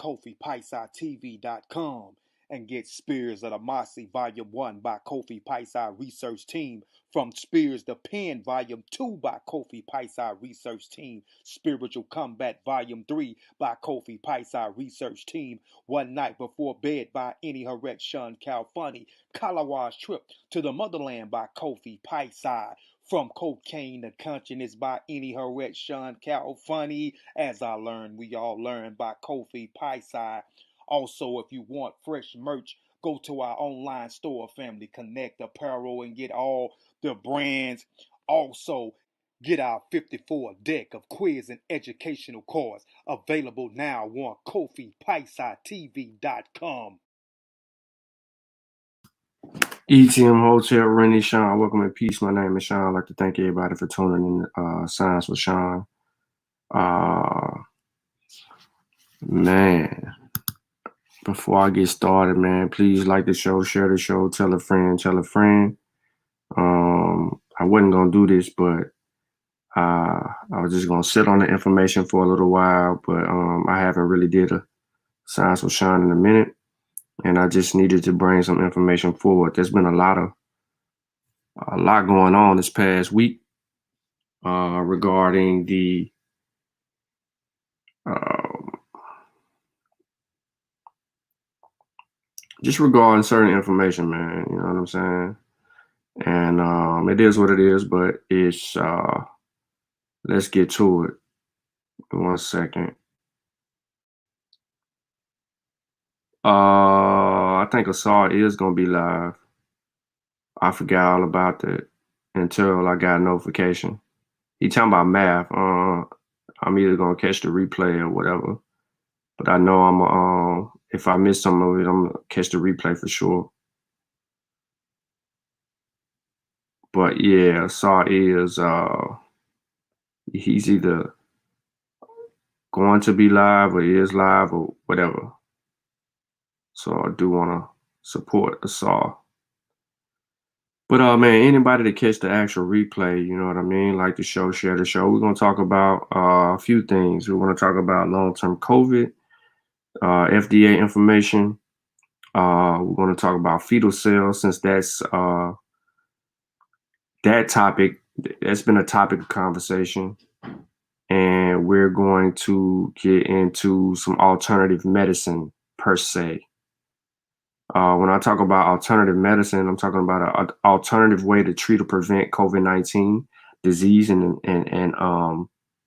KofiPaisaTV.com and get Spears of the Mossy Volume 1 by Kofi Paisa Research Team. From Spears the Pen Volume 2 by Kofi Paisa Research Team. Spiritual Combat Volume 3 by Kofi Paisa Research Team. One Night Before Bed by Any Harret Shawn Calfunny. Kalawa's Trip to the Motherland by Kofi Paisa. From Cocaine to Consciousness by Any Harret Shawn Calfunny. As I learned, we all learn by Kofi Paisa. Also, if you want fresh merch, go to our online store, Family Connect Apparel, and get all the brands. Also, get our 54 deck of quiz and educational cards available now on KofiPaisaTV.com. ETM Hotel, Rennie, Shawn, welcome in peace. My name is Shawn. I'd like to thank everybody for tuning in Science with Shawn. Man, before I get started, man, please like the show, share the show, tell a friend, tell a friend. I wasn't going to do this, but I was just going to sit on the information for a little while, but I haven't really did a Science with Shawn in a minute, and I just needed to bring some information forward. There's been a lot going on this past week regarding the just regarding certain information, man. You know what I'm saying? And it is what it is, but it's let's get to it. 1 second. I think Assault is gonna be live. I forgot all about that until I got a notification. He talking about math. I'm either gonna catch the replay or whatever. But I know I'm if I miss some of it, I'm gonna catch the replay for sure. But yeah, Assault is he's either going to be live or is live or whatever. So I do wanna support Assault. But man, anybody that catch the actual replay, you know what I mean? Like the show, share the show. We're gonna talk about a few things. We're gonna talk about long-term COVID, FDA information. We're gonna talk about fetal cells, since that's that topic. That's been a topic of conversation. And we're going to get into some alternative medicine per se. When I talk about alternative medicine, I'm talking about an alternative way to treat or prevent COVID-19 disease and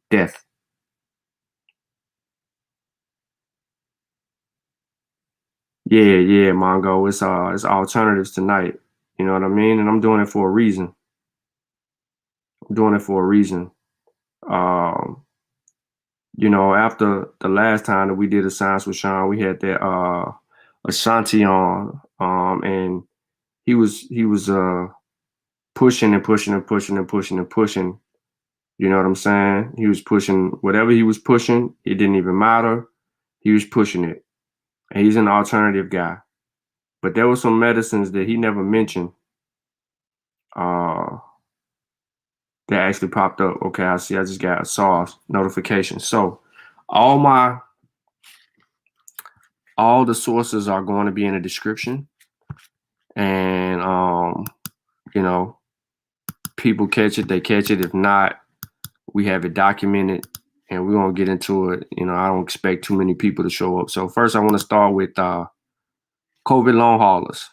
death. Yeah, Mongo. It's alternatives tonight. You know what I mean? And I'm doing it for a reason. You know, after the last time that we did a Science with Shawn, we had that Ashanti on, and he was pushing. You know what I'm saying? He was pushing whatever he was pushing. It didn't even matter. He was pushing it, and he's an alternative guy. But there were some medicines that he never mentioned that actually popped up. Okay, I see. I just got a SARS notification. So all the sources are going to be in the description, and you know, people catch it, they catch it. If not, we have it documented, and we're gonna get into it. You know, I don't expect too many people to show up. So first, I want to start with COVID long haulers,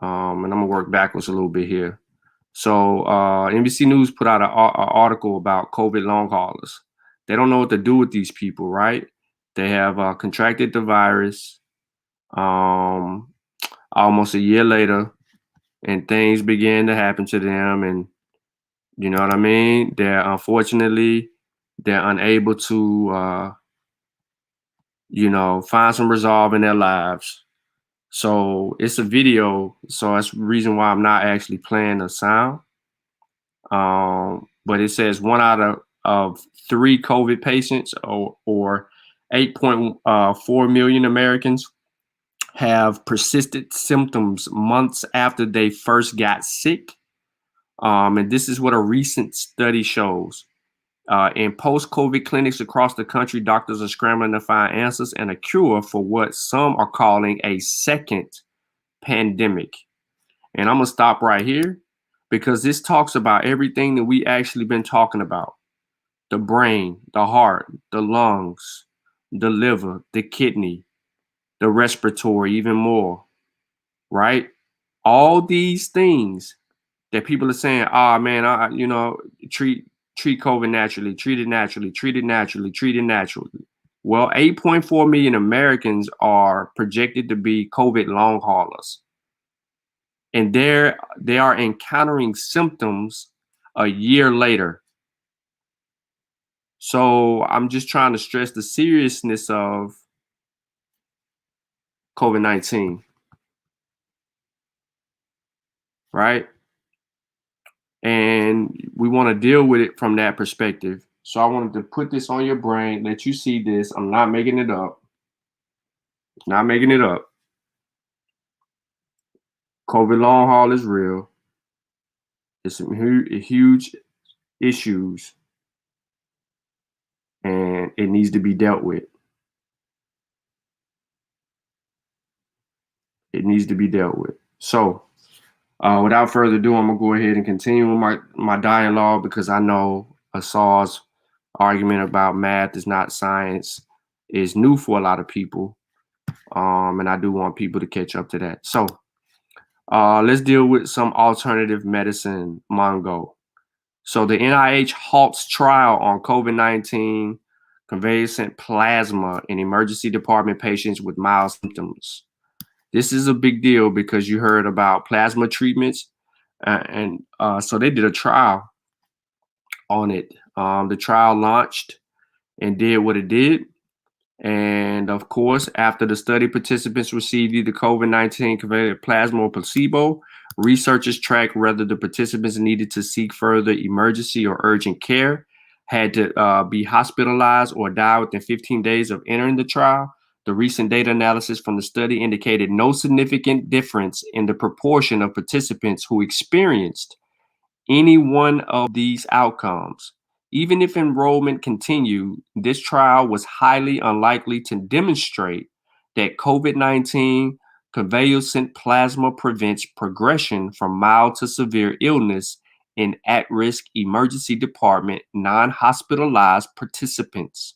and I'm gonna work backwards a little bit here. So NBC News put out an article about COVID long haulers. They don't know what to do with these people, right? They have contracted the virus almost a year later, and things began to happen to them. And you know what I mean? Unfortunately, they're unable to, you know, find some resolve in their lives. So it's a video. So that's the reason why I'm not actually playing the sound. But it says 1 out of 3 COVID patients, or 8.4 million Americans, have persistent symptoms months after they first got sick. And this is what a recent study shows. In post-COVID clinics across the country, doctors are scrambling to find answers and a cure for what some are calling a second pandemic. And I'm going to stop right here because this talks about everything that we actually been talking about. The brain, the heart, the lungs, the liver, the kidney, the respiratory, even more, right? All these things that people are saying, oh man, treat COVID naturally, treat it naturally, treat it naturally, treat it naturally. Well, 8.4 million Americans are projected to be COVID long haulers. And they are encountering symptoms a year later. So I'm just trying to stress the seriousness of COVID-19, right? And we want to deal with it from that perspective. So I wanted to put this on your brain, let you see this. I'm not making it up. Not making it up. COVID long haul is real. It's some huge issues, and it needs to be dealt with. It needs to be dealt with. So, without further ado, I'm gonna go ahead and continue with my dialogue because I know Asar's argument about math is not science is new for a lot of people, and I do want people to catch up to that. So, let's deal with some alternative medicine, Mongo. So the NIH halts trial on COVID-19 convalescent plasma in emergency department patients with mild symptoms. This is a big deal because you heard about plasma treatments, so they did a trial on it. The trial launched and did what it did. And of course, after the study participants received either COVID-19 convalescent plasma or placebo, researchers tracked whether the participants needed to seek further emergency or urgent care, had to be hospitalized, or die within 15 days of entering the trial. The recent data analysis from the study indicated no significant difference in the proportion of participants who experienced any one of these outcomes. Even if enrollment continued, this trial was highly unlikely to demonstrate that COVID-19 convalescent plasma prevents progression from mild to severe illness in at-risk emergency department non-hospitalized participants.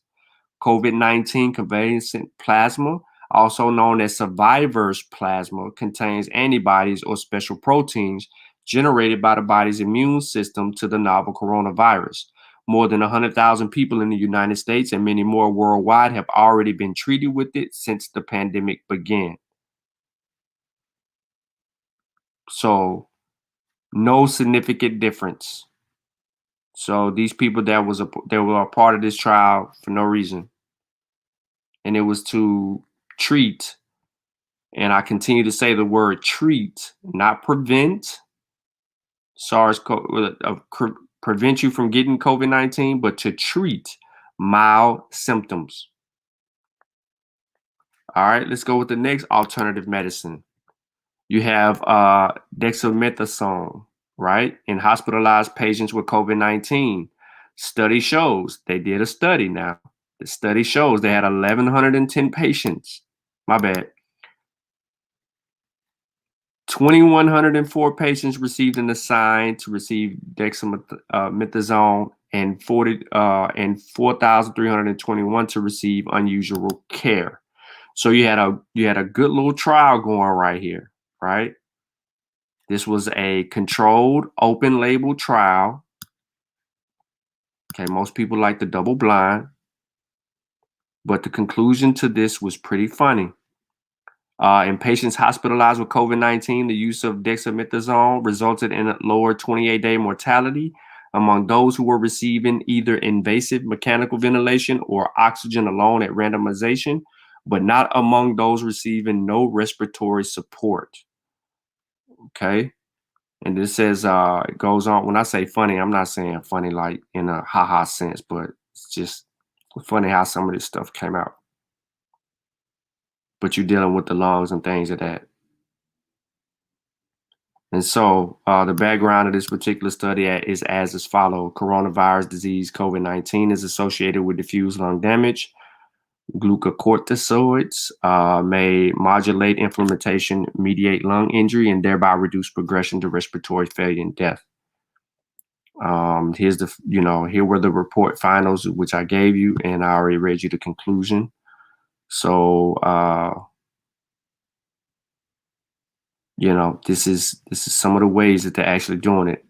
COVID-19 convalescent plasma, also known as survivor's plasma, contains antibodies or special proteins generated by the body's immune system to the novel coronavirus. More than 100,000 people in the United States and many more worldwide have already been treated with it since the pandemic began. So, no significant difference. So these people that were a part of this trial for no reason, and it was to treat. And I continue to say the word treat, not prevent prevent you from getting COVID-19, but to treat mild symptoms. All right, let's go with the next alternative medicine. You have dexamethasone, right? In hospitalized patients with COVID-19. Study shows, they did a study now. The study shows they had 1,110 patients. My bad. 2,104 patients received an assigned to receive dexamethasone and 4,321 to receive unusual care. So you had a good little trial going right here, right? This was a controlled open label trial. Okay, most people like the double blind, but the conclusion to this was pretty funny. In patients hospitalized with COVID-19, the use of dexamethasone resulted in a lower 28-day mortality among those who were receiving either invasive mechanical ventilation or oxygen alone at randomization, but not among those receiving no respiratory support. Okay. And this says, it goes on. When I say funny, I'm not saying funny like in a ha-ha sense, but it's just funny how some of this stuff came out. But you're dealing with the lungs and things of that. And so the background of this particular study is as follows. Coronavirus disease, COVID-19, is associated with diffuse lung damage. Glucocorticoids may modulate inflammation, mediate lung injury, and thereby reduce progression to respiratory failure and death. Here's the, here were the report finals, which I gave you, and I already read you the conclusion. So, this is some of the ways that they're actually doing it.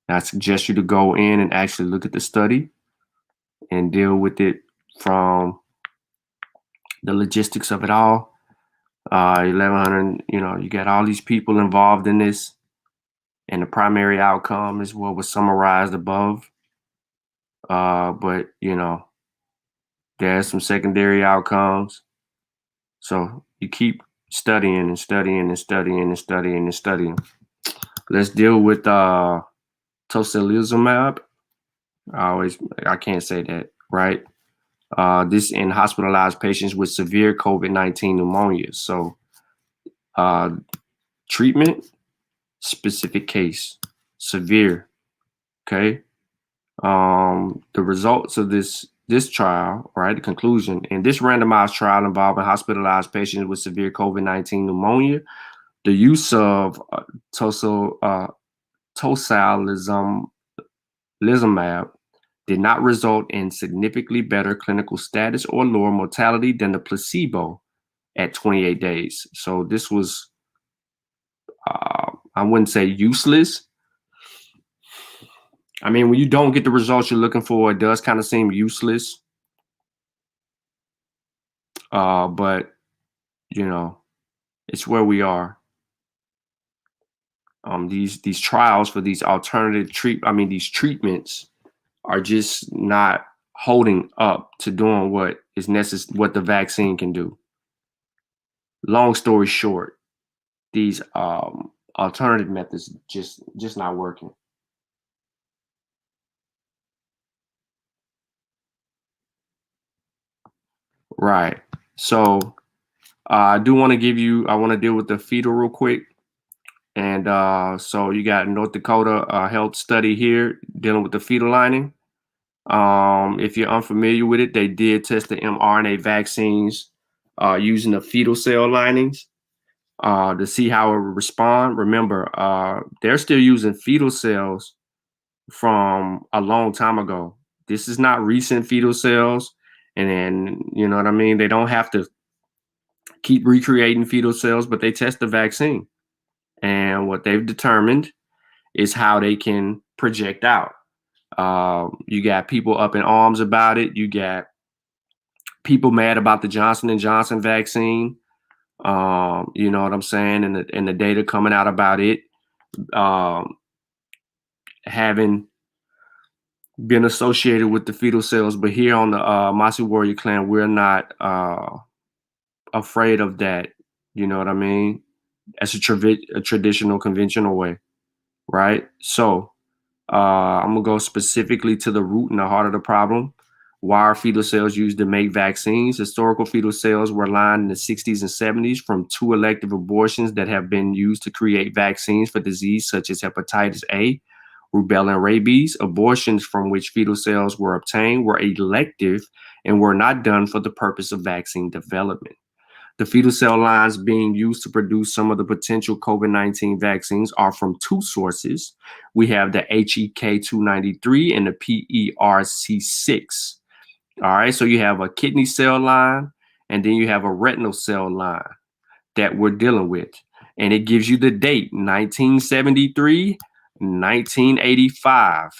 And I suggest you to go in and actually look at the study and deal with it from the logistics of it all. 1100, you got all these people involved in this, and the primary outcome is what was summarized above. But there are some secondary outcomes. So you keep studying and studying and studying and studying and studying. Let's deal with tocilizumab. I can't say that right. This in hospitalized patients with severe COVID-19 pneumonia. So treatment, specific case, severe. Okay. The results of this trial, right? The conclusion in this randomized trial involving hospitalized patients with severe COVID-19 pneumonia, the use of tocilizumab did not result in significantly better clinical status or lower mortality than the placebo at 28 days. So this was, I wouldn't say useless. I mean, when you don't get the results you're looking for, it does kind of seem useless. But it's where we are. These trials for these alternative these treatments are just not holding up to doing what is necessary, what the vaccine can do. Long story short, these alternative methods just not working. Right. So I want to deal with the fetal real quick. And so you got North Dakota health study here dealing with the fetal lining. If you're unfamiliar with it, they did test the mRNA vaccines using the fetal cell linings to see how it would respond. Remember, they're still using fetal cells from a long time ago. This is not recent fetal cells. And then, you know what I mean? They don't have to keep recreating fetal cells, but they test the vaccine. And what they've determined is how they can project out. You got people up in arms about it. You got people mad about the Johnson & Johnson vaccine. You know what I'm saying? And the data coming out about it having been associated with the fetal cells. But here on the Masi Warrior Clan, we're not afraid of that. You know what I mean? As a traditional, conventional way, right? So I'm gonna go specifically to the root and the heart of the problem. Why are fetal cells used to make vaccines? Historical fetal cells were lined in the 60s and 70s from 2 elective abortions that have been used to create vaccines for disease such as hepatitis A, rubella, and rabies. Abortions from which fetal cells were obtained were elective and were not done for the purpose of vaccine development. The fetal cell lines being used to produce some of the potential COVID-19 vaccines are from 2 sources. We have the HEK293 and the PERC6. All right, so you have a kidney cell line, and then you have a retinal cell line that we're dealing with. And it gives you the date, 1973, 1985.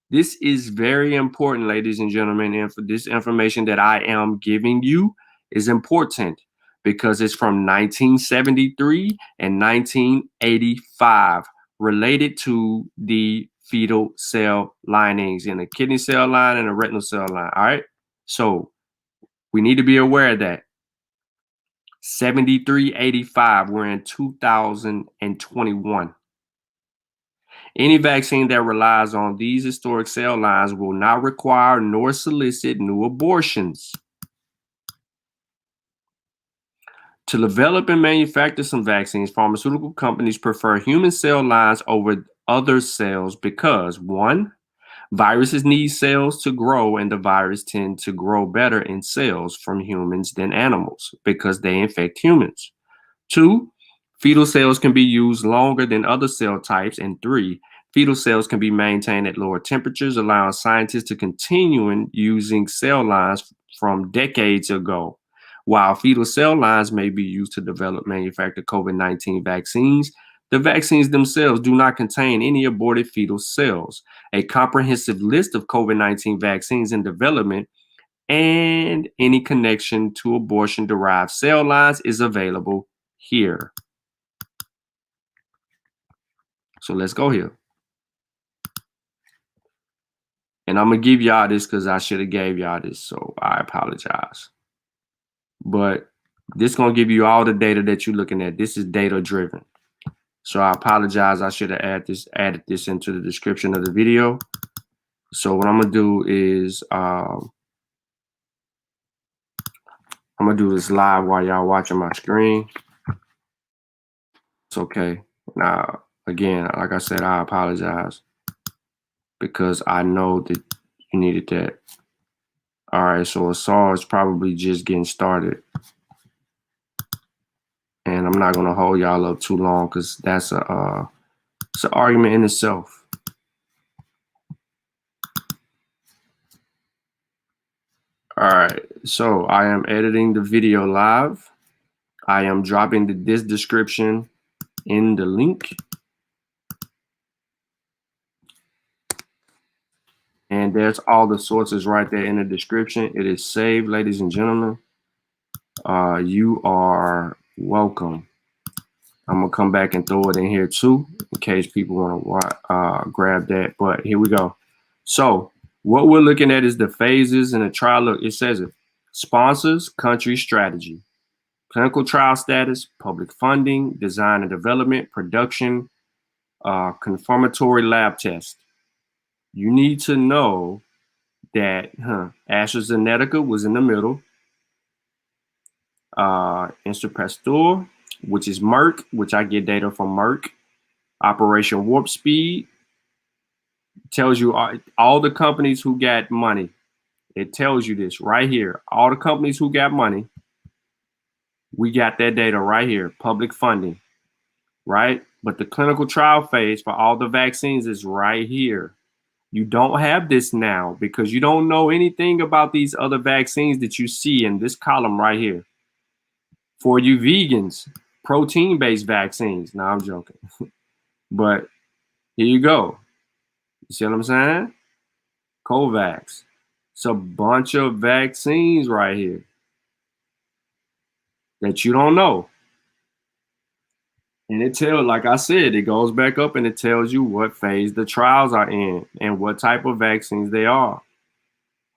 This is very important, ladies and gentlemen. And for this information that I am giving you is important because it's from 1973 and 1985 related to the fetal cell linings in the kidney cell line and the retinal cell line. All right. So we need to be aware of that. 7385, we're in 2021. Any vaccine that relies on these historic cell lines will not require nor solicit new abortions. To develop and manufacture some vaccines, pharmaceutical companies prefer human cell lines over other cells because, one, viruses need cells to grow, and the virus tend to grow better in cells from humans than animals because they infect humans. Two, fetal cells can be used longer than other cell types. And three, fetal cells can be maintained at lower temperatures, allowing scientists to continue using cell lines from decades ago. While fetal cell lines may be used to develop manufacture COVID-19 vaccines, the vaccines themselves do not contain any aborted fetal cells. A comprehensive list of COVID-19 vaccines in development and any connection to abortion-derived cell lines is available here. So let's go here. And I'm gonna give y'all this because I should have gave y'all this, so I apologize. But this gonna give you all the data that you're looking at. This is data driven. So I apologize. I should have added this into the description of the video. So what I'm gonna do is I'm gonna do this live while y'all watching my screen. It's okay. Now, again, like I said, I apologize because I know that you needed that. All right, so Asar is probably just getting started. And I'm not gonna hold y'all up too long because that's it's an argument in itself. All right, so I am editing the video live. I am dropping this description in the link. And there's all the sources right there in the description. It is saved, ladies and gentlemen. You are welcome. I'm gonna come back and throw it in here too, in case people want to grab that. But here we go. So what we're looking at is the phases in the trial. Look, it says it. Sponsors, country, strategy, clinical trial status, public funding, design and development, production, confirmatory lab test. You need to know that AstraZeneca was in the middle. Instant Pasteur, which is Merck, which I get data from Merck. Operation Warp Speed tells you all the companies who got money. It tells you this right here. All the companies who got money, we got that data right here. Public funding, right? But the clinical trial phase for all the vaccines is right here. You don't have this now because you don't know anything about these other vaccines that you see in this column right here. For you vegans, protein-based vaccines. No, I'm joking. But here you go. You see what I'm saying? COVAX. It's a bunch of vaccines right here that you don't know. And it tells, like I said, it goes back up and it tells you what phase the trials are in and what type of vaccines they are.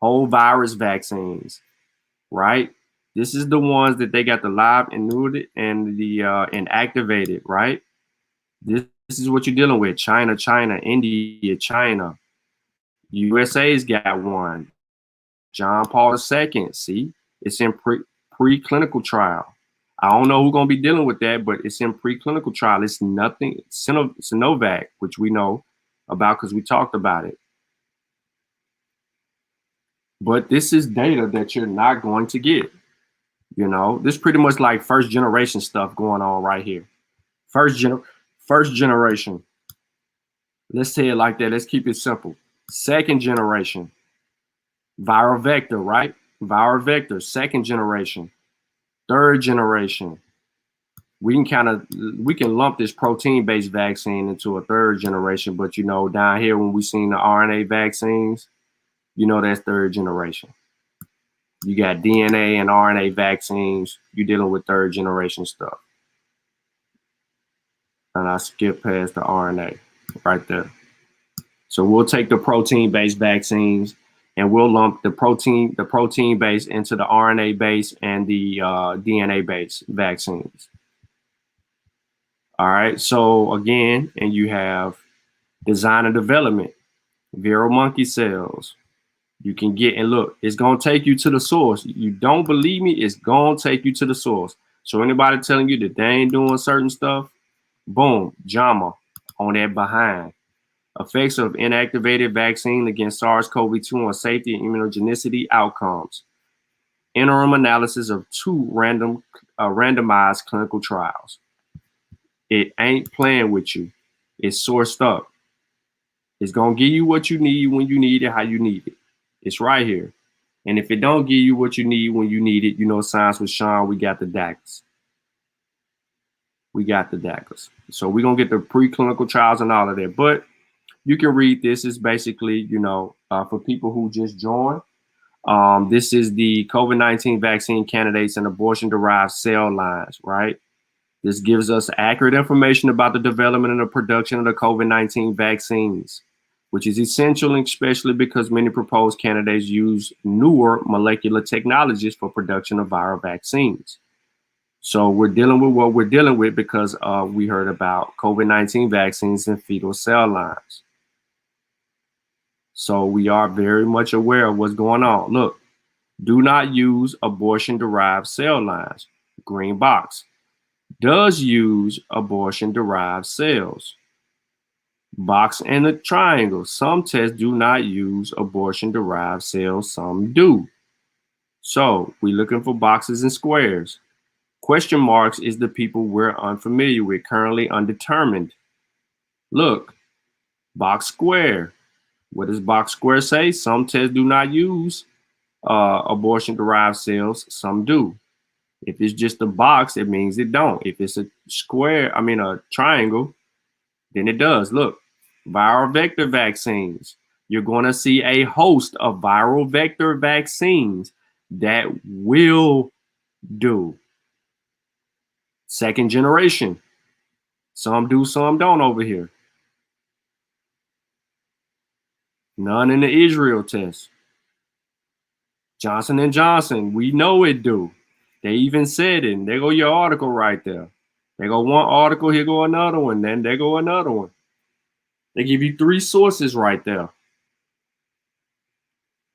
Whole virus vaccines, right? This is the ones that they got the live annuited and the inactivated, right? This is what you're dealing with. China, India, China. USA's got one. John Paul II. See, it's in preclinical trial. I don't know who's going to be dealing with that, but it's in preclinical trial. It's nothing. Sinovac, which we know about because we talked about it. But this is data that you're not going to get. You know, this is pretty much like first generation stuff going on right here. First generation. Let's say it like that. Let's keep it simple. Second generation. Viral vector, right? Viral vector, second generation. Third generation. We can lump this protein-based vaccine into a third generation, but you know, down here when we seen the RNA vaccines, you know that's third generation. You got DNA and RNA vaccines, you're dealing with third generation stuff. And I skip past the RNA right there. So we'll take the protein-based vaccines and we'll lump the protein-based into the RNA-based and the DNA-based vaccines. All right, so again, and you have design and development, viral monkey cells. You can get, and look, it's gonna take you to the source. You don't believe me, it's gonna take you to the source. So anybody telling you that they ain't doing certain stuff, boom, JAMA on that behind. Effects of inactivated vaccine against SARS-CoV-2 on safety and immunogenicity outcomes. Interim analysis of 2 randomized clinical trials. It ain't playing with you. It's sourced up. It's going to give you what you need when you need it, how you need it. It's right here. And if it don't give you what you need when you need it, you know, Science with Shawn, we got the daggers. We got the daggers. So we're going to get the preclinical trials and all of that. But you can read this. It's basically, you know, for people who just joined, this is the COVID-19 vaccine candidates and abortion-derived cell lines, right? This gives us accurate information about the development and the production of the COVID-19 vaccines, which is essential, especially because many proposed candidates use newer molecular technologies for production of viral vaccines. So we're dealing with what we're dealing with because we heard about COVID-19 vaccines and fetal cell lines. So we are very much aware of what's going on. Look, do not use abortion-derived cell lines. Green box. Does use abortion-derived cells. Box and a triangle. Some tests do not use abortion-derived cells. Some do. So we're looking for boxes and squares. Question marks is the people we're unfamiliar with, currently undetermined. Look, box square. What does box square say? Some tests do not use abortion-derived cells. Some do. If it's just a box, it means it don't. If it's a square, a triangle, then it does. Look, viral vector vaccines. You're going to see a host of viral vector vaccines that will do. Second generation. Some do, some don't over here. None in the Israel test. Johnson & Johnson, we know it do. They even said it, and there go your article right there. There go one article, here go another one, then there go another one. They give you 3 sources right there.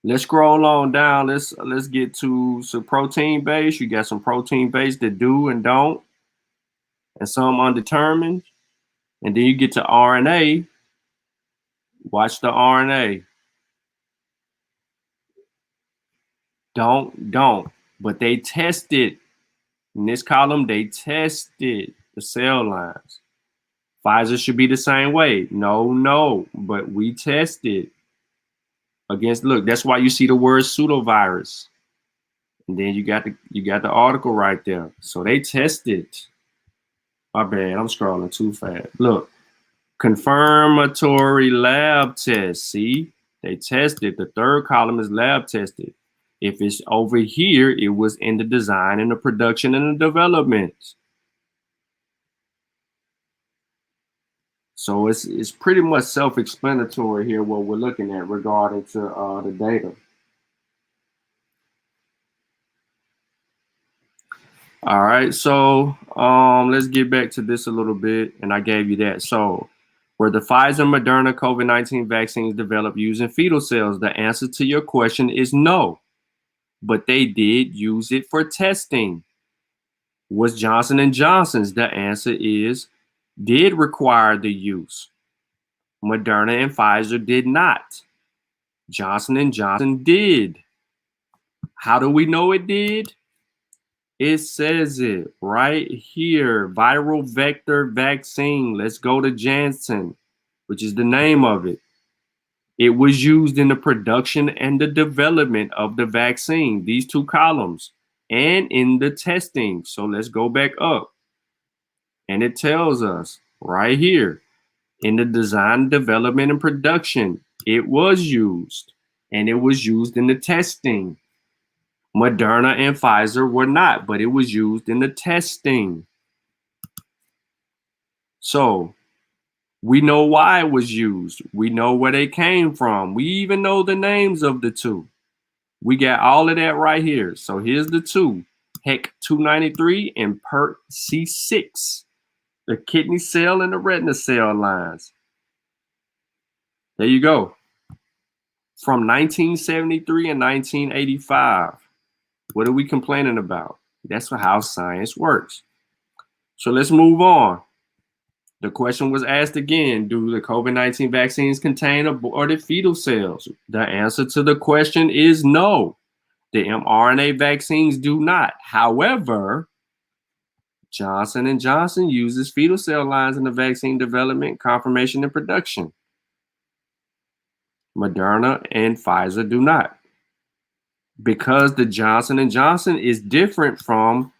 Let's scroll on down. Let's get to some protein base. You got some protein base that do and don't, and some undetermined. And then you get to RNA. Watch the RNA. Don't. But they tested. In this column, they tested the cell lines. Pfizer should be the same way. No, but we tested against, look, that's why you see the word pseudovirus. And then you got the article right there. So they tested. My bad, I'm scrolling too fast. Look, confirmatory lab test. See, they tested. The third column is lab tested. If it's over here, it was in the design and the production and the development. So it's pretty much self-explanatory here what we're looking at regarding to the data. All right, so let's get back to this a little bit, and I gave you that. So were the Pfizer Moderna COVID-19 vaccines developed using fetal cells? The answer to your question is no, but they did use it for testing. Was Johnson & Johnson's? The answer is did require the use. Moderna and Pfizer did not. Johnson & Johnson did. How do we know it did? It says it right here. Viral vector vaccine. Let's go to Janssen, which is the name of it. It was used in the production and the development of the vaccine, these 2 columns, and in the testing. So let's go back up. And it tells us right here, in the design, development, and production, it was used. And it was used in the testing. Moderna and Pfizer were not, but it was used in the testing. So we know why it was used. We know where they came from. We even know the names of the 2. We got all of that right here. So here's the 2. HEC 293 and PERT C6. The kidney cell and the retina cell lines. There you go. From 1973 and 1985. What are we complaining about? That's how science works. So let's move on. The question was asked again, do the COVID-19 vaccines contain aborted fetal cells? The answer to the question is no. The mRNA vaccines do not. However, Johnson & Johnson uses fetal cell lines in the vaccine development, confirmation, and production. Moderna and Pfizer do not. Because the Johnson & Johnson is different from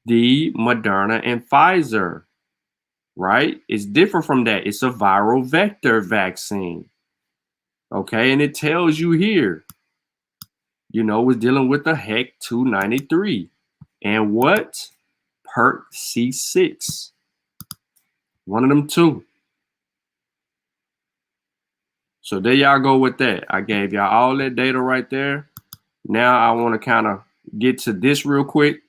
the Moderna and Pfizer, right? It's different from that. It's a viral vector vaccine. Okay, and it tells you here, we're dealing with the HEC 293. And what? PERC C6. One of them two. So there y'all go with that. I gave y'all all that data right there. Now I want to kind of get to this real quick.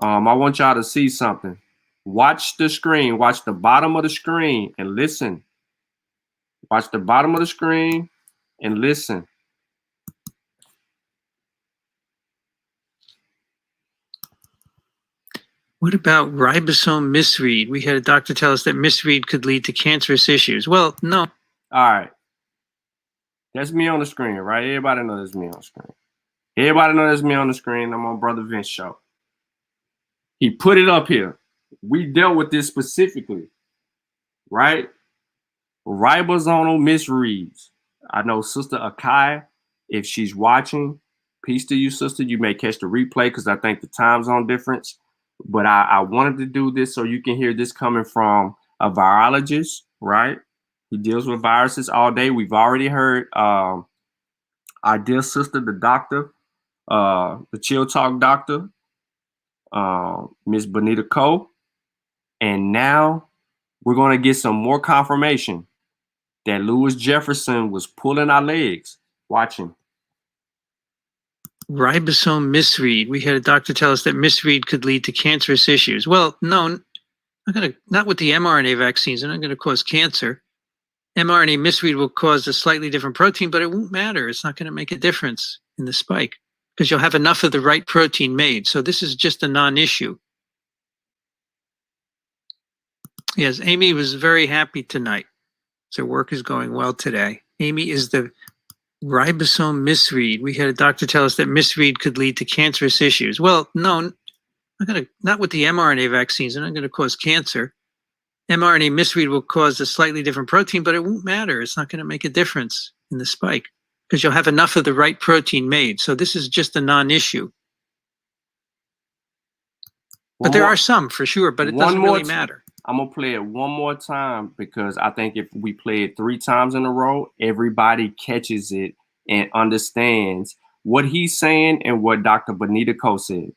I want y'all to see something. Watch the screen. Watch the bottom of the screen and listen. Watch the bottom of the screen and listen. What about ribosome misread? We had a doctor tell us that misread could lead to cancerous issues. Well, no. All right. That's me on the screen, right? Everybody knows that's me on the screen. Everybody knows that's me on the screen. I'm on Brother Vince show. He put it up here. We dealt with this specifically, right? Ribosomal misreads. I know Sister Akai, if she's watching, peace to you, sister. You may catch the replay because I think the time zone difference. But I wanted to do this so you can hear this coming from a virologist, right? He deals with viruses all day. We've already heard our dear sister, the doctor, the Chill Talk doctor, Miss Bonita Cole. And now we're going to get some more confirmation that Lewis Jefferson was pulling our legs. Watch him. Ribosome misread. We had a doctor tell us that misread could lead to cancerous issues. Well, no, not with the mRNA vaccines. They're not going to cause cancer. mRNA misread will cause a slightly different protein, but it won't matter. It's not going to make a difference in the spike because you'll have enough of the right protein made. So this is just a non-issue. Yes, Amy was very happy tonight. So work is going well today. Amy is the ribosome misread. We had a doctor tell us that misread could lead to cancerous issues. Well, no, not with the mRNA vaccines. They're not going to cause cancer. mRNA misread will cause a slightly different protein, but it won't matter. It's not going to make a difference in the spike because you'll have enough of the right protein made. So this is just a non-issue. But there are some for sure, but it doesn't really matter. I'm going to play it one more time because I think if we play it 3 times in a row, everybody catches it and understands what he's saying and what Dr. Bonita Cole said.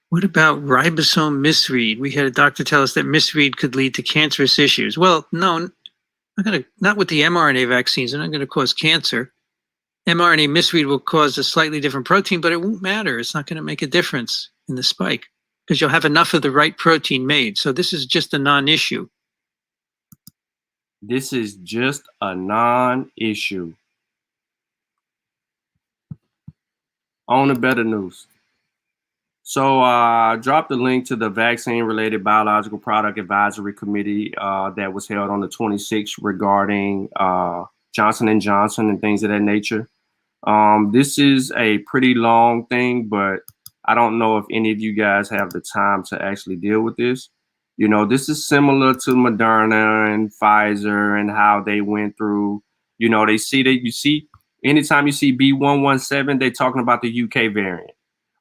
What about ribosome misread? We had a doctor tell us that misread could lead to cancerous issues. Well, no, not with the mRNA vaccines. They're not going to cause cancer. mRNA misread will cause a slightly different protein, but it won't matter. It's not going to make a difference in the spike because you'll have enough of the right protein made. So this is just a non-issue. This is just a non-issue. On the better news. So I dropped the link to the vaccine-related biological product advisory committee that was held on the 26th regarding Johnson & Johnson and things of that nature. This is a pretty long thing, but I don't know if any of you guys have the time to actually deal with this. This is similar to Moderna and Pfizer and how they went through, they see that anytime you see B117, they're talking about the UK variant.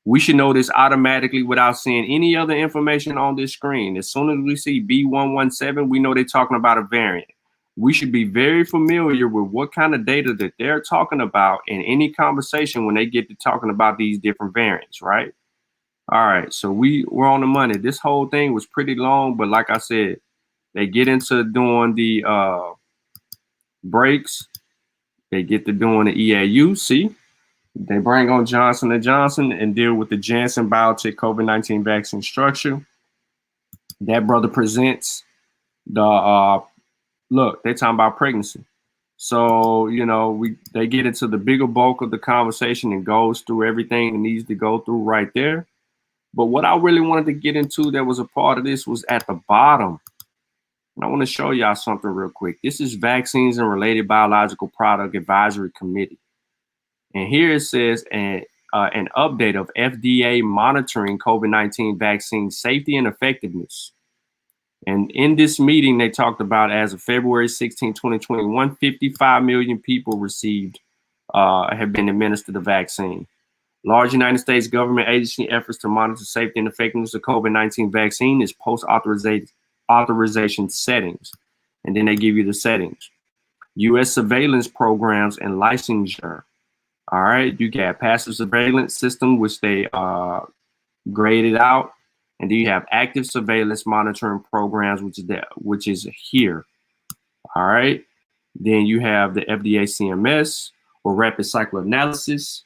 We should know this automatically without seeing any other information on this screen. As soon as we see B117, we know they're talking about a variant. We should be very familiar with what kind of data that they're talking about in any conversation when they get to talking about these different variants, right? All right, so we're on the money. This whole thing was pretty long, but like I said, they get into doing the breaks. They get to doing the EAU. See, they bring on Johnson & Johnson and deal with the Janssen Biotech COVID-19 vaccine structure. That brother presents the look, they're talking about pregnancy. So, you know, they get into the bigger bulk of the conversation and goes through everything it needs to go through right there. But what I really wanted to get into that was a part of this was at the bottom. And I want to show y'all something real quick. This is Vaccines and Related Biological Product Advisory Committee. And here it says an update of FDA monitoring COVID-19 vaccine safety and effectiveness. And in this meeting, they talked about as of February 16, 2021, 55 million people have been administered the vaccine. Large United States government agency efforts to monitor safety and effectiveness of COVID-19 vaccine is post-authorization settings. And then they give you the settings. U.S. surveillance programs and licensure. All right, you got passive surveillance system, which they graded out. And then you have active surveillance monitoring programs, which is here. All right. Then you have the FDA CMS or rapid cycle analysis.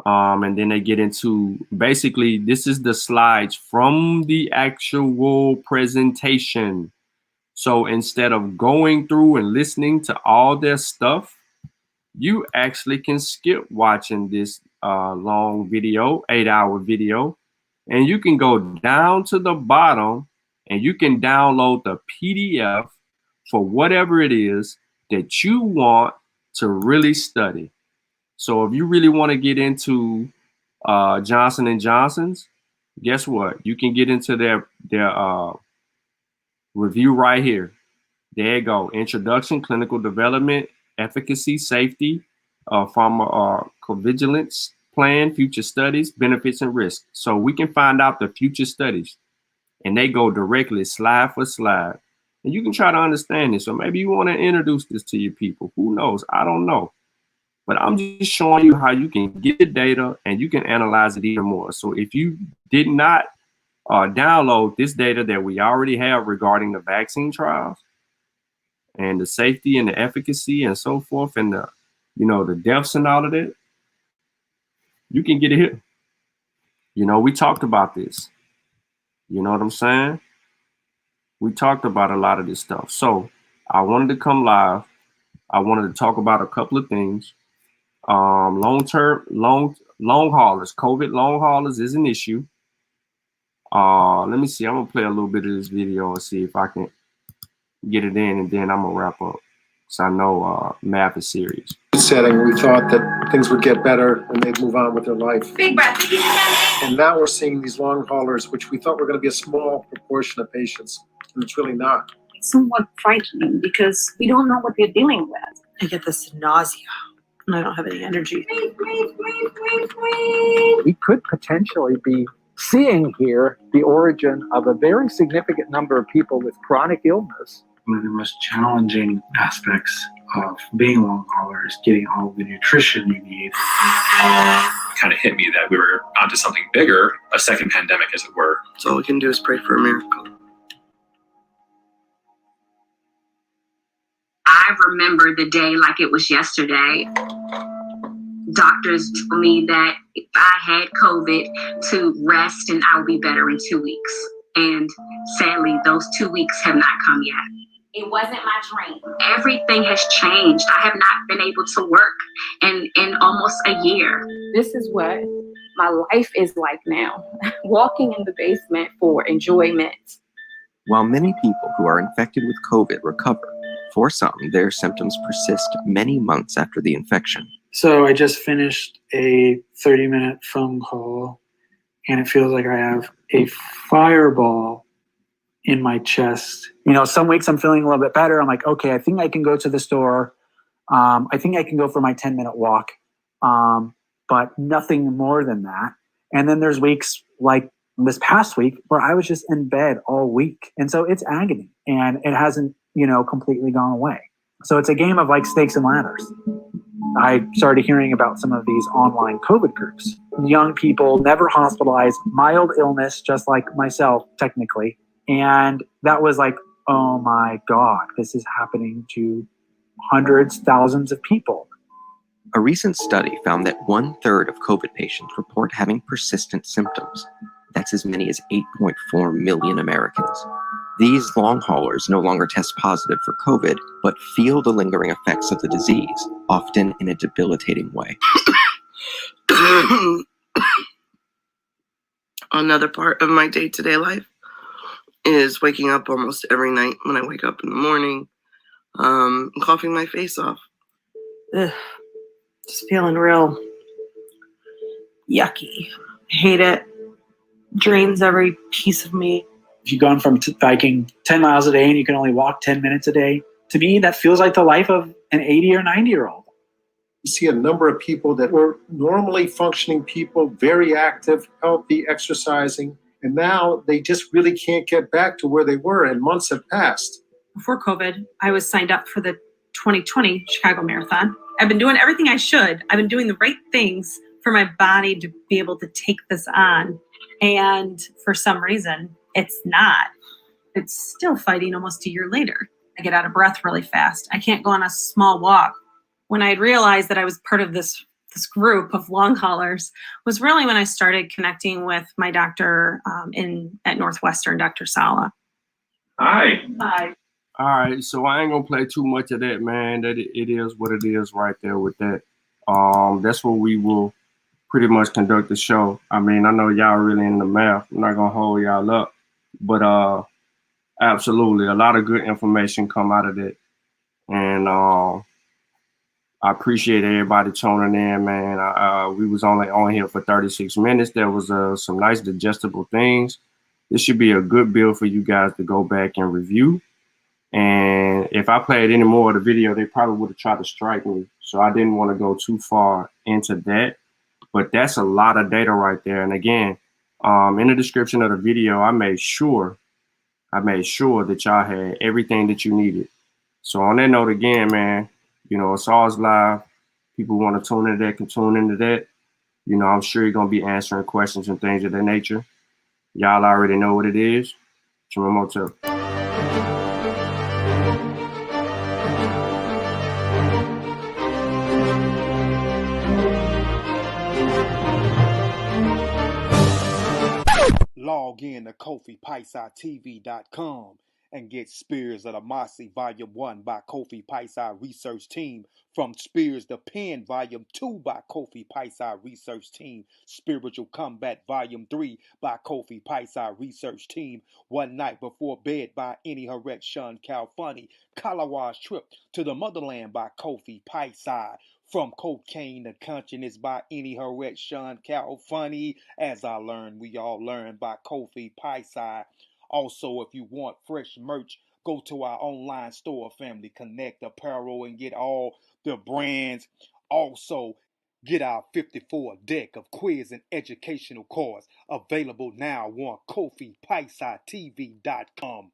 And then they get into basically this is the slides from the actual presentation. So instead of going through and listening to all their stuff, you actually can skip watching this long video, 8-hour video. And you can go down to the bottom and you can download the PDF for whatever it is that you want to really study. So if you really want to get into Johnson & Johnson's, guess what? You can get into their review right here. There you go. Introduction, clinical development, efficacy, safety, pharmacovigilance plan, future studies, benefits, and risks. So we can find out the future studies, and they go directly slide for slide. And you can try to understand this. So maybe you want to introduce this to your people. Who knows? I don't know. But I'm just showing you how you can get the data and you can analyze it even more. So if you did not download this data that we already have regarding the vaccine trials and the safety and the efficacy and so forth, and the, you know, the deaths and all of that, you can get it here. You know, we talked about this. You know what I'm saying? We talked about a lot of this stuff. So I wanted to come live. I wanted to talk about a couple of things. Long haulers, COVID long haulers is an issue. Let me see. I'm gonna play a little bit of this video and see if I can get it in, and then I'm gonna wrap up. So I know math is serious. Setting, we thought that things would get better and they'd move on with their life. Big breath. And now we're seeing these long haulers, which we thought were going to be a small proportion of patients, and it's really not. It's somewhat frightening because we don't know what they're dealing with. I get this nausea and I don't have any energy. We could potentially be seeing here the origin of a very significant number of people with chronic illness. One of the most challenging aspects of being a long hauler is getting all the nutrition you need. Kind of hit me that we were onto something bigger, a second pandemic, as it were. So all we can do is pray for a miracle. I remember the day like it was yesterday. Doctors told me that if I had COVID, to rest and I would be better in 2 weeks. And sadly, those 2 weeks have not come yet. It wasn't my dream. Everything has changed. I have not been able to work in almost a year. This is what my life is like now, walking in the basement for enjoyment. While many people who are infected with COVID recover, for some, their symptoms persist many months after the infection. So I just finished a 30-minute phone call, and it feels like I have a fireball in my chest. You know, some weeks I'm feeling a little bit better. I'm like, okay, I think I can go to the store. I think I can go for my 10-minute walk, but nothing more than that. And then there's weeks like this past week where I was just in bed all week. And so it's agony, and it hasn't, you know, completely gone away. So it's a game of like snakes and ladders. I started hearing about some of these online COVID groups. Young people, never hospitalized, mild illness, just like myself, technically. And that was like, oh my God, this is happening to hundreds, thousands of people. A recent study found that 1/3 of COVID patients report having persistent symptoms. That's as many as 8.4 million Americans. These long haulers no longer test positive for COVID, but feel the lingering effects of the disease, often in a debilitating way. Another part of my day-to-day life is waking up almost every night when I wake up in the morning, coughing my face off. Ugh, just feeling real yucky. Hate it. Drains every piece of me. If you've gone from biking 10 miles a day and you can only walk 10 minutes a day, to me, that feels like the life of an 80 or 90-year-old. You see a number of people that were normally functioning people, very active, healthy, exercising, and now they just really can't get back to where they were, and months have passed. Before COVID, I was signed up for the 2020 Chicago Marathon. I've been doing everything I should. I've been doing the right things for my body to be able to take this on. And for some reason, it's not. It's still fighting almost a year later. I get out of breath really fast. I can't go on a small walk. When I realized that I was part of this group of long haulers was really when I started connecting with my doctor at Northwestern, Dr. Sala. Hi. Hi. All right, so I ain't gonna play too much of that, man. That it is what it is right there with that. That's what we will pretty much conduct the show. I mean, I know y'all really in the math. I'm not gonna hold y'all up, but absolutely, a lot of good information come out of that, and I appreciate everybody tuning in, man. We was only on here for 36 minutes. There was some nice digestible things. This should be a good bill for you guys to go back and review. And if I played any more of the video, they probably would have tried to strike me. So I didn't want to go too far into that. But that's a lot of data right there. And again, in the description of the video, I made sure that y'all had everything that you needed. So on that note, again, man, you know, it's always live. People want to tune into that, can tune into that. You know, I'm sure you're going to be answering questions and things of that nature. Y'all already know what it is. Chimamoto. Log in to KofiPaisaTV.com and get Spears of the Mossy Volume 1 by Kofi Paisa Research Team, from Spears the Pen Volume 2 by Kofi Paisa Research Team, Spiritual Combat Volume 3 by Kofi Paisa Research Team, One Night Before Bed by Any Harek Shawn Calfunny, Kalawa's Trip to the Motherland by Kofi Paisa, From Cocaine to Consciousness by Any Harek Shawn Calfunny, As I Learned, We All Learn by Kofi Paisa. Also, if you want fresh merch, go to our online store, Family Connect Apparel, and get all the brands. Also, get our 54 deck of quiz and educational cards available now on KofiPaisaTV.com.